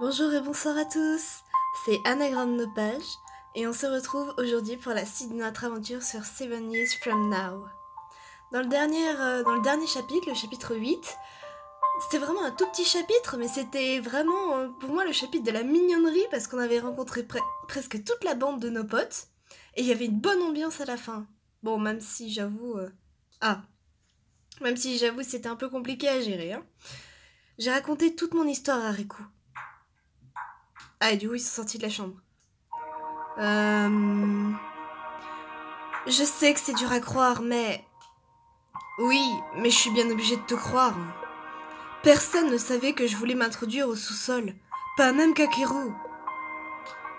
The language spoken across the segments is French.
Bonjour et bonsoir à tous, c'est Anagramme Nopage et on se retrouve aujourd'hui pour la suite de notre aventure sur 7 Years From Now. Dans le dernier chapitre, le chapitre 8, c'était vraiment un tout petit chapitre, mais c'était vraiment pour moi le chapitre de la mignonnerie parce qu'on avait rencontré presque toute la bande de nos potes et il y avait une bonne ambiance à la fin. Bon, même si j'avoue... c'était un peu compliqué à gérer. Hein. J'ai raconté toute mon histoire à Riku. Ah, et du coup, ils sont sortis de la chambre. Je sais que c'est dur à croire, mais... Oui, mais je suis bien obligée de te croire. Personne ne savait que je voulais m'introduire au sous-sol. Pas même Kakeru.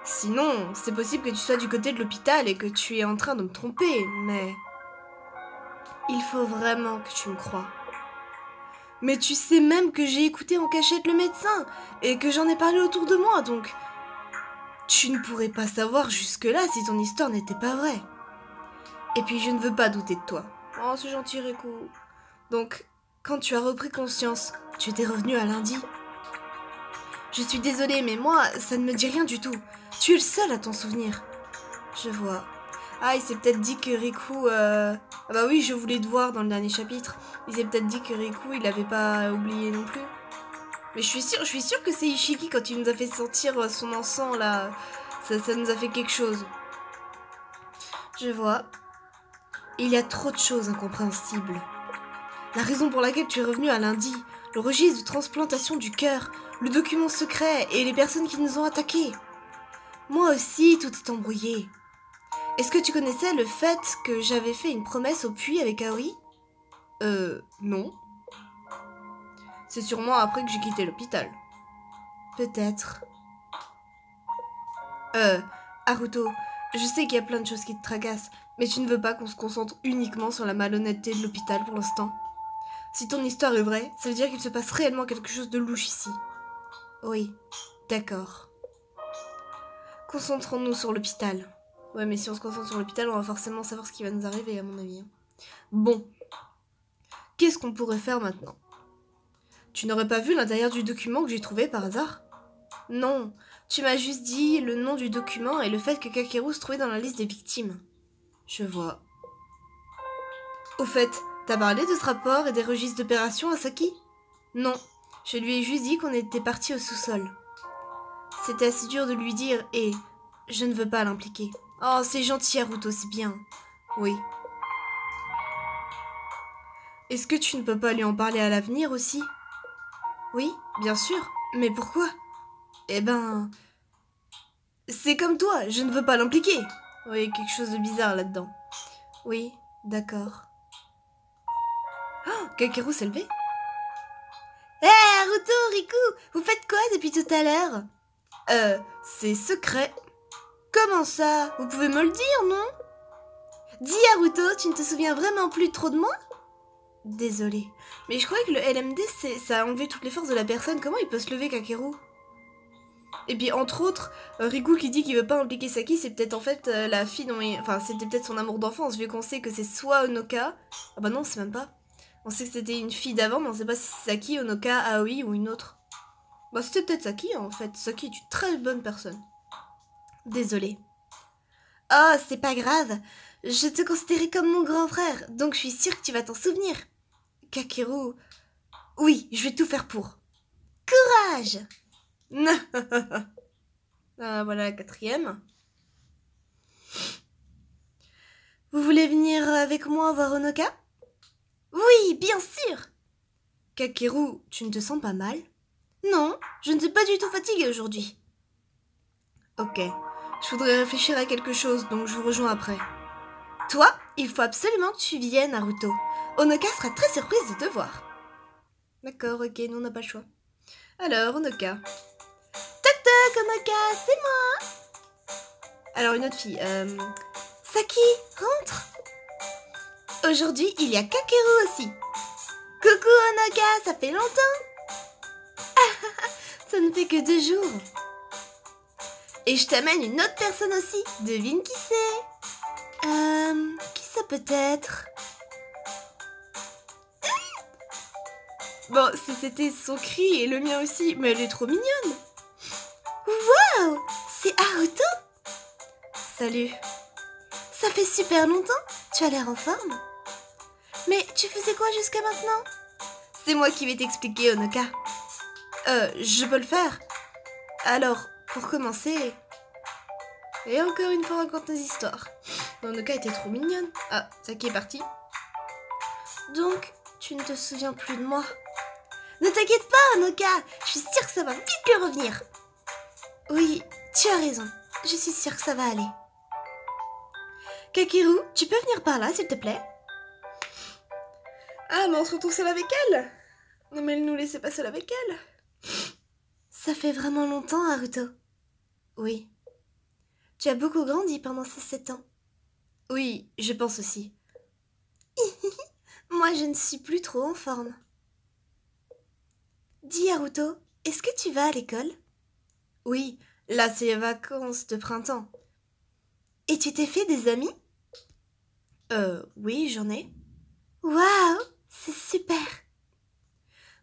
Sinon, c'est possible que tu sois du côté de l'hôpital et que tu es en train de me tromper, mais... Il faut vraiment que tu me crois. Mais tu sais même que j'ai écouté en cachette le médecin et que j'en ai parlé autour de moi, donc... Tu ne pourrais pas savoir jusque-là si ton histoire n'était pas vraie. Et puis je ne veux pas douter de toi. Oh, c'est gentil, Riku. Donc, quand tu as repris conscience, tu étais revenu à lundi. Je suis désolée, mais moi, ça ne me dit rien du tout. Tu es le seul à t'en souvenir. Je vois. Ah, il s'est peut-être dit que Riku... Ah bah oui, je voulais te voir dans le dernier chapitre. Il s'est peut-être dit que Riku, il l'avait pas oublié non plus. Mais je suis sûre que c'est Ishiki quand il nous a fait sentir son encens, là. Ça nous a fait quelque chose. Je vois. Il y a trop de choses incompréhensibles. La raison pour laquelle tu es revenu à lundi, le registre de transplantation du cœur, le document secret et les personnes qui nous ont attaqués. Moi aussi, tout est embrouillé. Est-ce que tu connaissais le fait que j'avais fait une promesse au puits avec Aoi? Non. C'est sûrement après que j'ai quitté l'hôpital. Peut-être. Haruto, je sais qu'il y a plein de choses qui te tracassent, mais tu ne veux pas qu'on se concentre uniquement sur la malhonnêteté de l'hôpital pour l'instant. Si ton histoire est vraie, ça veut dire qu'il se passe réellement quelque chose de louche ici. Oui, d'accord. Concentrons-nous sur l'hôpital. Ouais, mais si on se concentre sur l'hôpital, on va forcément savoir ce qui va nous arriver, à mon avis. Bon. Qu'est-ce qu'on pourrait faire maintenant? Tu n'aurais pas vu l'intérieur du document que j'ai trouvé par hasard? Non, tu m'as juste dit le nom du document et le fait que Kakeru se trouvait dans la liste des victimes. Je vois. Au fait, t'as parlé de ce rapport et des registres d'opération à Saki? Non, je lui ai juste dit qu'on était partis au sous-sol. C'était assez dur de lui dire et je ne veux pas l'impliquer. Oh, c'est gentil, Haruto, c'est bien. Oui. Est-ce que tu ne peux pas lui en parler à l'avenir aussi? Oui, bien sûr. Mais pourquoi? Eh ben... C'est comme toi, je ne veux pas l'impliquer. Oui, quelque chose de bizarre là-dedans. Oui, d'accord. Oh, Kakeru s'est levé. Hé, Haruto, Riku, vous faites quoi depuis tout à l'heure? C'est secret. Comment ça? Vous pouvez me le dire, non? Dis, Haruto, tu ne te souviens vraiment plus trop de moi? Désolée. Mais je croyais que le LMD, ça a enlevé toutes les forces de la personne. Comment il peut se lever, Kakeru? Et puis, entre autres, Riku qui dit qu'il veut pas impliquer Saki, c'est peut-être en fait la fille dont il... Enfin, c'était peut-être son amour d'enfance, vu qu'on sait que c'est soit Onoka... Ah bah non, c'est même pas. On sait que c'était une fille d'avant, mais on sait pas si c'est Saki, Onoka, Aoi ou une autre. Bah c'était peut-être Saki, en fait. Saki est une très bonne personne. Désolée. Oh, c'est pas grave. Je te considérais comme mon grand frère, donc je suis sûre que tu vas t'en souvenir. Kakeru... Oui, je vais tout faire pour. Courage! Voilà la quatrième. Vous voulez venir avec moi voir Onoka? Oui, bien sûr! Kakeru, tu ne te sens pas mal? Non, je ne suis pas du tout fatiguée aujourd'hui. Ok, je voudrais réfléchir à quelque chose, donc je vous rejoins après. Toi, il faut absolument que tu viennes, Naruto. Onoka sera très surprise de te voir. D'accord, ok, nous on n'a pas le choix. Alors, Onoka. Toc toc, Onoka, c'est moi! Alors, une autre fille. Saki, rentre! Aujourd'hui, il y a Kakeru aussi. Coucou Onoka, ça fait longtemps! Ça ne fait que 2 jours. Et je t'amène une autre personne aussi. Devine qui c'est? Qui ça peut être? Bon, c'était son cri et le mien aussi, mais elle est trop mignonne. Wow, c'est Haruto? Salut. Ça fait super longtemps, tu as l'air en forme. Mais tu faisais quoi jusqu'à maintenant? C'est moi qui vais t'expliquer, Honoka. Je peux le faire. Alors, pour commencer... Et encore une fois, raconte nos histoires. Honoka était trop mignonne. Ah, Saki est partie. Donc, tu ne te souviens plus de moi? Ne t'inquiète pas, Honoka. Je suis sûre que ça va vite lui revenir. Oui, tu as raison. Je suis sûre que ça va aller. Kakeru, tu peux venir par là, s'il te plaît? Ah, mais on se retrouve seule avec elle? Non, mais elle nous laissait pas seule avec elle. Ça fait vraiment longtemps, Haruto. Oui. Tu as beaucoup grandi pendant ces 7 ans. Oui, je pense aussi. Moi, je ne suis plus trop en forme. Dis, Haruto, est-ce que tu vas à l'école? Oui, là, c'est les vacances de printemps. Et tu t'es fait des amis? Oui, j'en ai. Waouh, c'est super.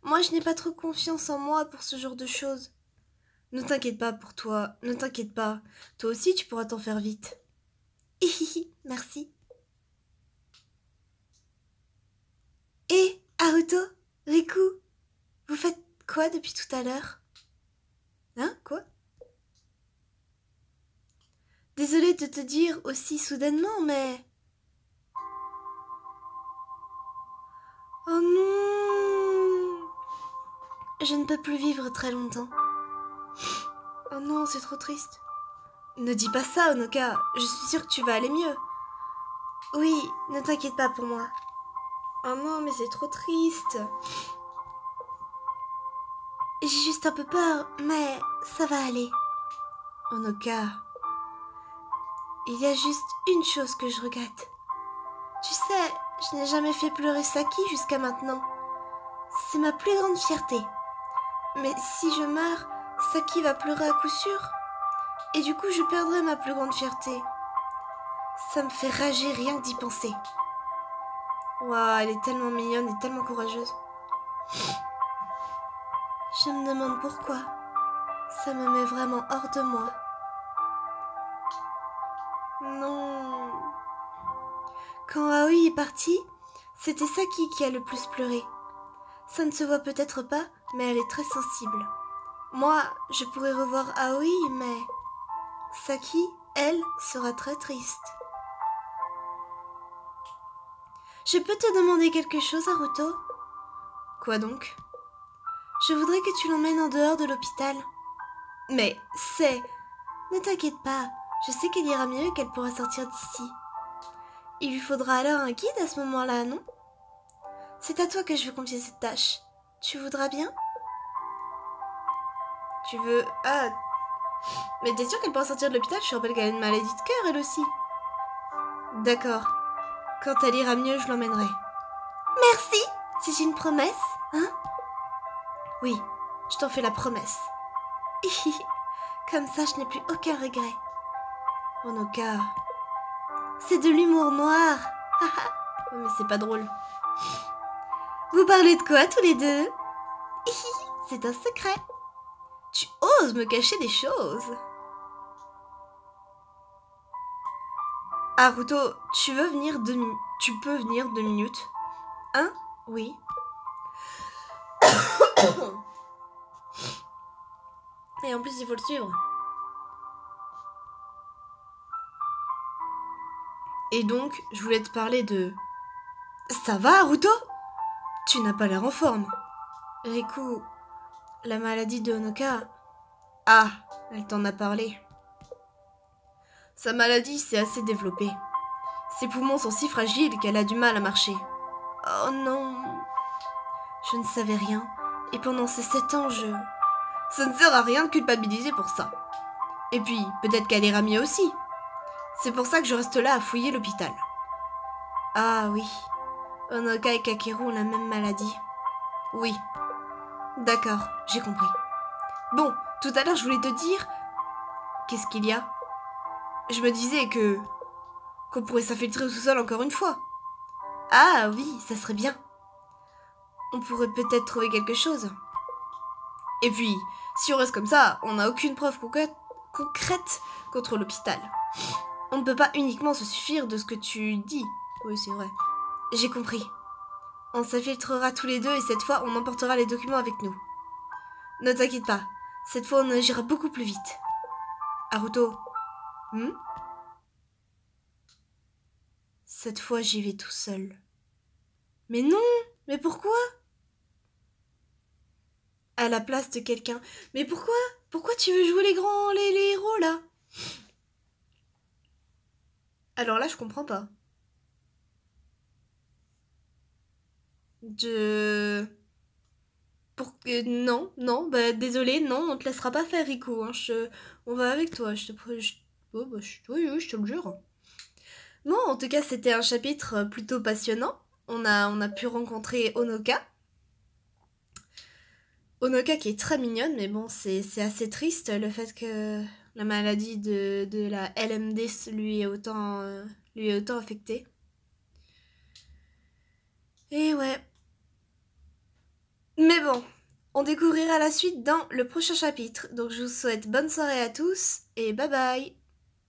Moi, je n'ai pas trop confiance en moi pour ce genre de choses. Ne t'inquiète pas pour toi, ne t'inquiète pas. Toi aussi, tu pourras t'en faire vite. Hihihi, merci. Hé, Haruto, Riku, vous faites quoi depuis tout à l'heure? Hein, quoi? Désolée de te dire aussi soudainement, mais... Oh non! Je ne peux plus vivre très longtemps. Oh non, c'est trop triste. Ne dis pas ça, Honoka. Je suis sûre que tu vas aller mieux. Oui, ne t'inquiète pas pour moi. Oh non, mais c'est trop triste. J'ai juste un peu peur, mais ça va aller. Honoka, il y a juste une chose que je regrette. Tu sais, je n'ai jamais fait pleurer Saki jusqu'à maintenant. C'est ma plus grande fierté. Mais si je meurs, Saki va pleurer à coup sûr. Et du coup, je perdrai ma plus grande fierté. Ça me fait rager rien que d'y penser. Waouh, elle est tellement mignonne et tellement courageuse. Je me demande pourquoi. Ça me met vraiment hors de moi. Non. Quand Aoi est partie, c'était Saki qui a le plus pleuré. Ça ne se voit peut-être pas, mais elle est très sensible. Moi, je pourrais revoir Aoi, mais Saki, elle, sera très triste. Je peux te demander quelque chose, Haruto? Quoi donc? Je voudrais que tu l'emmènes en dehors de l'hôpital. Mais c'est... Ne t'inquiète pas, je sais qu'elle ira mieux et qu'elle pourra sortir d'ici. Il lui faudra alors un guide à ce moment-là, non? C'est à toi que je veux confier cette tâche. Tu voudras bien? Tu veux... Ah... Mais t'es sûre qu'elle pourra sortir de l'hôpital? Je te rappelle qu'elle a une maladie de cœur, elle aussi. D'accord. Quand elle ira mieux, je l'emmènerai. Merci! C'est une promesse, hein? Oui, je t'en fais la promesse. Comme ça, je n'ai plus aucun regret. Honoka... C'est de l'humour noir. Oh, mais c'est pas drôle. Vous parlez de quoi tous les deux? C'est un secret. Tu oses me cacher des choses. Haruto, tu peux venir 2 minutes? Hein? Oui. Et en plus, il faut le suivre. Et donc, je voulais te parler de... Ça va, Haruto? Tu n'as pas l'air en forme. Riku, la maladie de Honoka... Ah, elle t'en a parlé. Sa maladie s'est assez développée. Ses poumons sont si fragiles qu'elle a du mal à marcher. Oh non. Je ne savais rien. Et pendant ces 7 ans, Ça ne sert à rien de culpabiliser pour ça. Et puis, peut-être qu'elle ira mieux aussi. C'est pour ça que je reste là à fouiller l'hôpital. Ah oui, Honoka et Kakeru ont la même maladie. Oui. D'accord, j'ai compris. Bon, tout à l'heure je voulais te dire... Qu'est-ce qu'il y a? Je me disais qu'on pourrait s'infiltrer au sous-sol encore une fois. Ah oui, ça serait bien. On pourrait peut-être trouver quelque chose. Et puis, Si on reste comme ça, on n'a aucune preuve concrète contre l'hôpital. On ne peut pas uniquement se suffire de ce que tu dis. Oui, c'est vrai. J'ai compris. On s'infiltrera tous les deux et cette fois, on emportera les documents avec nous. Ne t'inquiète pas. Cette fois, on agira beaucoup plus vite. Haruto. Cette fois, j'y vais tout seul. Mais non! Mais pourquoi? À la place de quelqu'un. Mais pourquoi? Pourquoi tu veux jouer les héros, là? Alors là, je comprends pas. Non, non, bah désolé, non, on te laissera pas faire, Rico. Hein, on va avec toi, oh, bah, oui, je te le jure. Bon, en tout cas, c'était un chapitre plutôt passionnant. On a pu rencontrer Honoka. Honoka qui est très mignonne, mais bon, c'est assez triste le fait que la maladie de la LMD lui est autant affectée. Et ouais. Mais bon, on découvrira la suite dans le prochain chapitre. Donc je vous souhaite bonne soirée à tous et bye bye.